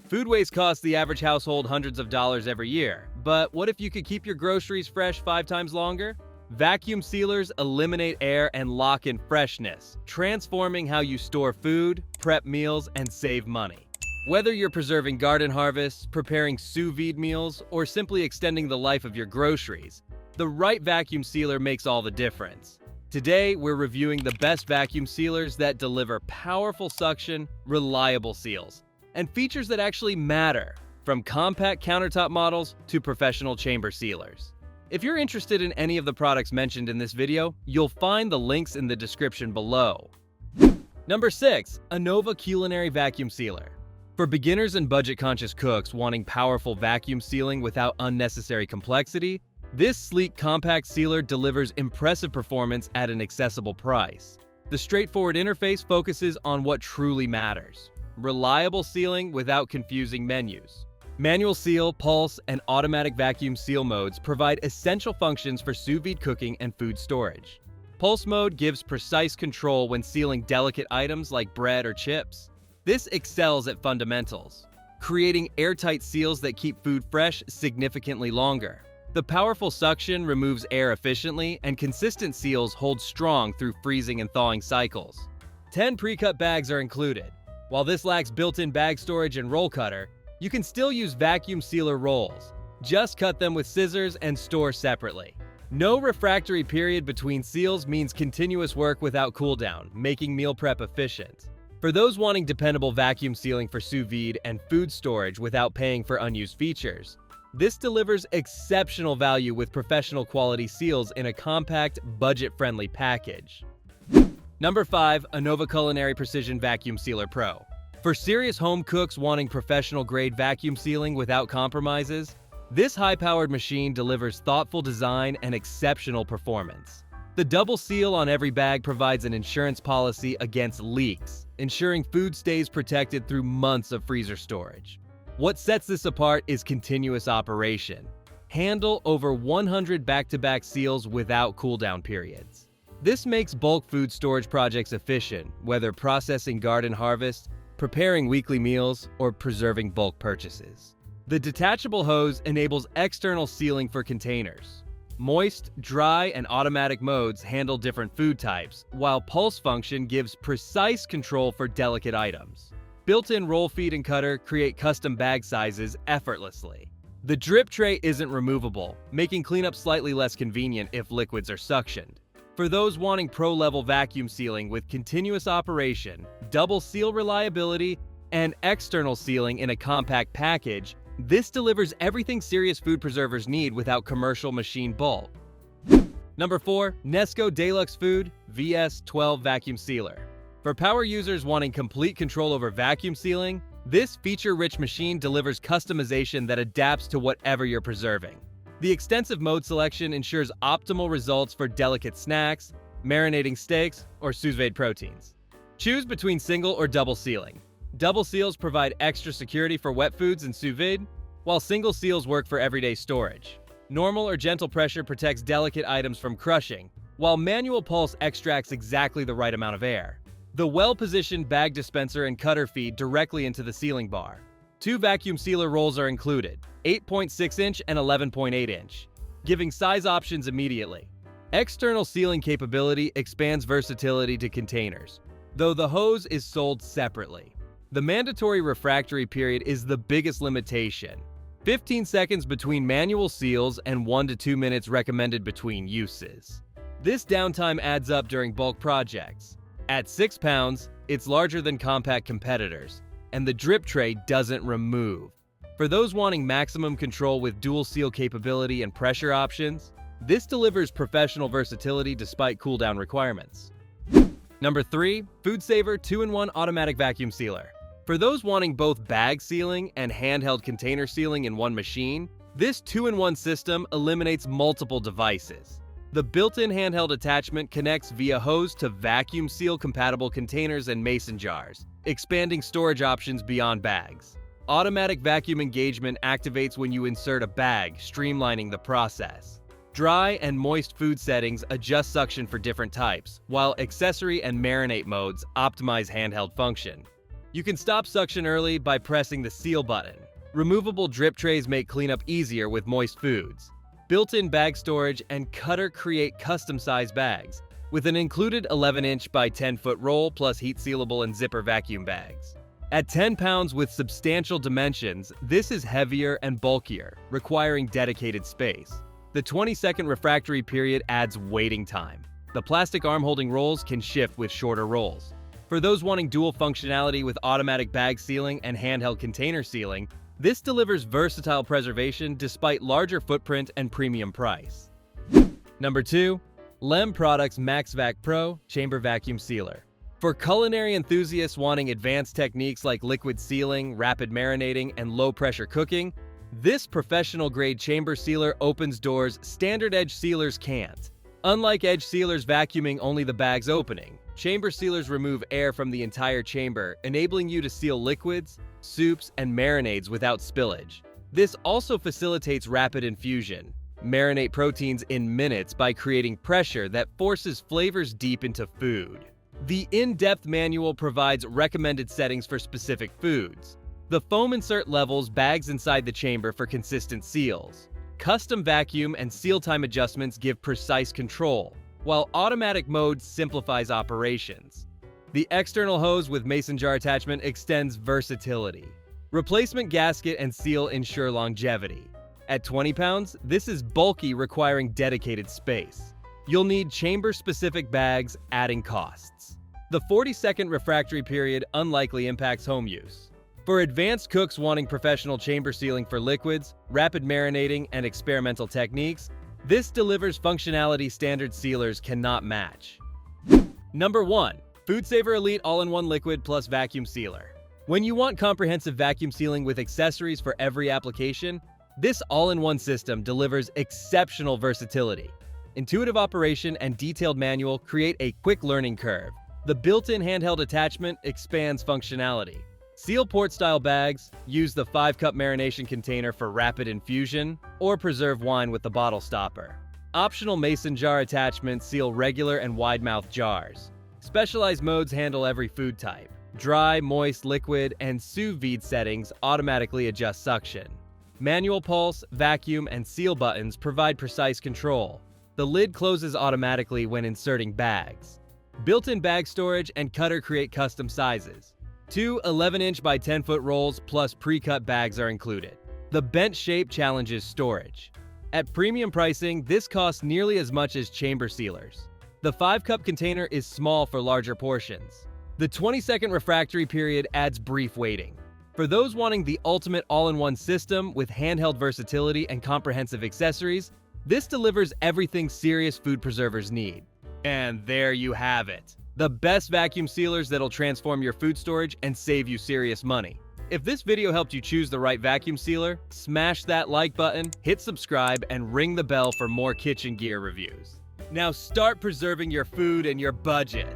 Food waste costs the average household hundreds of dollars every year, but what if you could keep your groceries fresh 5 times longer? Vacuum sealers eliminate air and lock in freshness, transforming how you store food, prep meals, and save money. Whether you're preserving garden harvests, preparing sous vide meals, or simply extending the life of your groceries, the right vacuum sealer makes all the difference. Today, we're reviewing the best vacuum sealers that deliver powerful suction, reliable seals, and features that actually matter, from compact countertop models to professional chamber sealers. If you're interested in any of the products mentioned in this video, you'll find the links in the description below. Number 6. Anova Culinary Vacuum Sealer. For beginners and budget-conscious cooks wanting powerful vacuum sealing without unnecessary complexity, this sleek compact sealer delivers impressive performance at an accessible price. The straightforward interface focuses on what truly matters: reliable sealing without confusing menus. Manual seal, pulse, and automatic vacuum seal modes provide essential functions for sous vide cooking and food storage. Pulse mode gives precise control when sealing delicate items like bread or chips. This excels at fundamentals, creating airtight seals that keep food fresh significantly longer. The powerful suction removes air efficiently, and consistent seals hold strong through freezing and thawing cycles. 10 pre-cut bags are included. While this lacks built-in bag storage and roll cutter, you can still use vacuum sealer rolls. Just cut them with scissors and store separately. No refractory period between seals means continuous work without cooldown, making meal prep efficient. For those wanting dependable vacuum sealing for sous vide and food storage without paying for unused features, this delivers exceptional value with professional quality seals in a compact, budget-friendly package. Number 5. Anova Culinary Precision Vacuum Sealer Pro. For serious home cooks wanting professional-grade vacuum sealing without compromises, this high-powered machine delivers thoughtful design and exceptional performance. The double seal on every bag provides an insurance policy against leaks, ensuring food stays protected through months of freezer storage. What sets this apart is continuous operation. Handle over 100 back-to-back seals without cooldown periods. This makes bulk food storage projects efficient, whether processing garden harvest, preparing weekly meals, or preserving bulk purchases. The detachable hose enables external sealing for containers. Moist, dry, and automatic modes handle different food types, while pulse function gives precise control for delicate items. Built-in roll feed and cutter create custom bag sizes effortlessly. The drip tray isn't removable, making cleanup slightly less convenient if liquids are suctioned. For those wanting pro-level vacuum sealing with continuous operation, double seal reliability, and external sealing in a compact package, this delivers everything serious food preservers need without commercial machine bulk. Number 4. Nesco Deluxe Food VS12 Vacuum Sealer. For power users wanting complete control over vacuum sealing, this feature-rich machine delivers customization that adapts to whatever you're preserving. The extensive mode selection ensures optimal results for delicate snacks, marinating steaks, or sous vide proteins. Choose between single or double sealing. Double seals provide extra security for wet foods and sous vide, while single seals work for everyday storage. Normal or gentle pressure protects delicate items from crushing, while manual pulse extracts exactly the right amount of air. The well-positioned bag dispenser and cutter feed directly into the sealing bar. 2 vacuum sealer rolls are included, 8.6-inch and 11.8-inch, giving size options immediately. External sealing capability expands versatility to containers, though the hose is sold separately. The mandatory refractory period is the biggest limitation. 15 seconds between manual seals and 1 to 2 minutes recommended between uses. This downtime adds up during bulk projects. At 6 pounds, it's larger than compact competitors, and the drip tray doesn't remove. For those wanting maximum control with dual seal capability and pressure options, this delivers professional versatility despite cooldown requirements. Number 3. Food Saver 2-in-1 Automatic Vacuum Sealer. For those wanting both bag sealing and handheld container sealing in one machine, this 2-in-1 system eliminates multiple devices. The built-in handheld attachment connects via hose to vacuum seal compatible containers and mason jars, expanding storage options beyond bags. Automatic vacuum engagement activates when you insert a bag, streamlining the process. Dry and moist food settings adjust suction for different types, while accessory and marinate modes optimize handheld function. You can stop suction early by pressing the seal button. Removable drip trays make cleanup easier with moist foods. Built-in bag storage and cutter create custom-sized bags, with an included 11-inch by 10-foot roll plus heat-sealable and zipper vacuum bags. At 10 pounds with substantial dimensions, this is heavier and bulkier, requiring dedicated space. The 20-second refractory period adds waiting time. The plastic arm-holding rolls can shift with shorter rolls. For those wanting dual functionality with automatic bag sealing and handheld container sealing, this delivers versatile preservation despite larger footprint and premium price. Number 2. Lem Products MaxVac Pro Chamber Vacuum Sealer. For culinary enthusiasts wanting advanced techniques like liquid sealing, rapid marinating, and low-pressure cooking, this professional-grade chamber sealer opens doors standard edge sealers can't. Unlike edge sealers vacuuming only the bag's opening, chamber sealers remove air from the entire chamber, enabling you to seal liquids, soups, and marinades without spillage. This also facilitates rapid infusion. Marinate proteins in minutes by creating pressure that forces flavors deep into food. The in-depth manual provides recommended settings for specific foods. The foam insert levels bags inside the chamber for consistent seals. Custom vacuum and seal time adjustments give precise control, while automatic mode simplifies operations. The external hose with mason jar attachment extends versatility. Replacement gasket and seal ensure longevity. At 20 pounds, this is bulky, requiring dedicated space. You'll need chamber-specific bags, adding costs. The 40-second refractory period unlikely impacts home use. For advanced cooks wanting professional chamber sealing for liquids, rapid marinating, and experimental techniques, this delivers functionality standard sealers cannot match. Number 1. FoodSaver Elite All-in-One Liquid Plus Vacuum Sealer. When you want comprehensive vacuum sealing with accessories for every application, this all-in-one system delivers exceptional versatility. Intuitive operation and detailed manual create a quick learning curve. The built-in handheld attachment expands functionality. Seal port-style bags use the 5-cup marination container for rapid infusion or preserve wine with the bottle stopper. Optional mason jar attachments seal regular and wide-mouthed jars. Specialized modes handle every food type. Dry, moist, liquid, and sous vide settings automatically adjust suction. Manual pulse, vacuum, and seal buttons provide precise control. The lid closes automatically when inserting bags. Built-in bag storage and cutter create custom sizes. 2 11-inch by 10-foot rolls plus pre-cut bags are included. The bent shape challenges storage. At premium pricing, this costs nearly as much as chamber sealers. The 5-cup container is small for larger portions. The 20-second refractory period adds brief waiting. For those wanting the ultimate all-in-one system with handheld versatility and comprehensive accessories, this delivers everything serious food preservers need. And there you have it. The best vacuum sealers that'll transform your food storage and save you serious money. If this video helped you choose the right vacuum sealer, smash that like button, hit subscribe, and ring the bell for more kitchen gear reviews. Now start preserving your food and your budget.